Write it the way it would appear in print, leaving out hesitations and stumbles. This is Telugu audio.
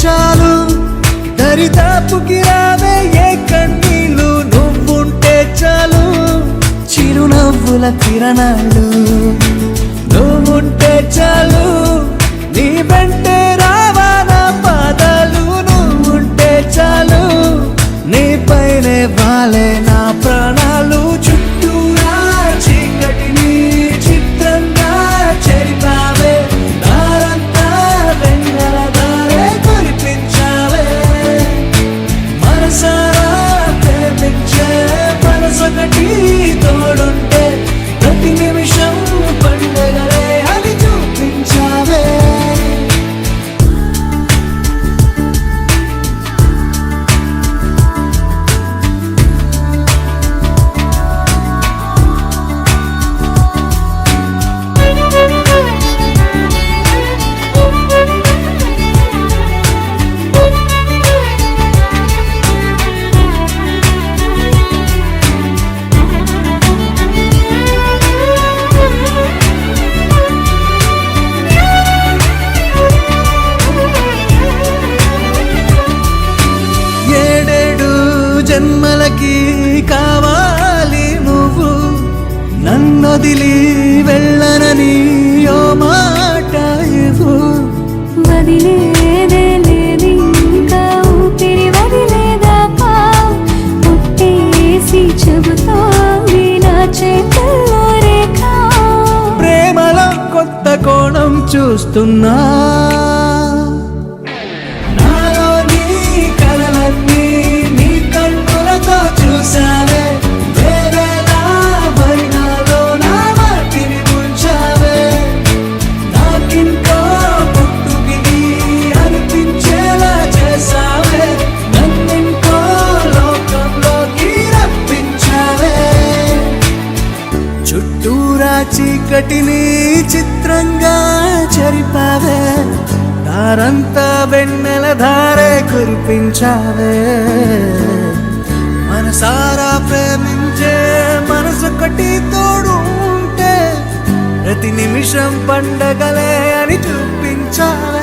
చాలు, దరిదాపుకి రావే ఏ కన్నీళ్ళు, నువ్వుంటే చాలు చిరునవ్వుల కిరణాలు, నువ్వుంటే చాలు నీ వెంటే రావా నా పాదాలు, నువ్వుంటే చాలు నీ పైనే వాలే నా ప్రాణాలు. చుట్టూరా చీకటిని చిత్రంగా చెరిపావే, దారంతా వెన్నెల దారే కురిపించావే, మనసారా ప్రేమించే మనసొకటి తోడుంటే ప్రతి నిమిషం పండగలే అని చూపించావే. జన్మలకి కావాలి నువ్వు, నన్నొదిలి వెళ్ళనని ఓ మాట ఇవ్వు. వదిలేదే లేదు ఇంకా ఊపిరి వదిలేదాకా, పుట్టేసి చెబుతోంది నా చేతుల్లో రేఖ. ప్రేమలో కొత్త కోణం చూస్తున్నా, నాలో నీ కలలన్నీ నీ కన్నులతో చూసావే, వేరేలా వర్ణాలో నా మాటిని ముంచావే, నాకింకో పుట్టుకిది అనిపించేలా చేసావే, నన్నింకో లోకంలోకి రప్పించావే. చుట్టూరా చీకటిని చిత్రంగా చెరిపావే, దారంతా వెన్నెల ధారే కురిపించావే, మనసారా ప్రేమించే మనసొకటి తోడు ఉంటే ప్రతి నిమిషం పండగలే అని చూపించావే.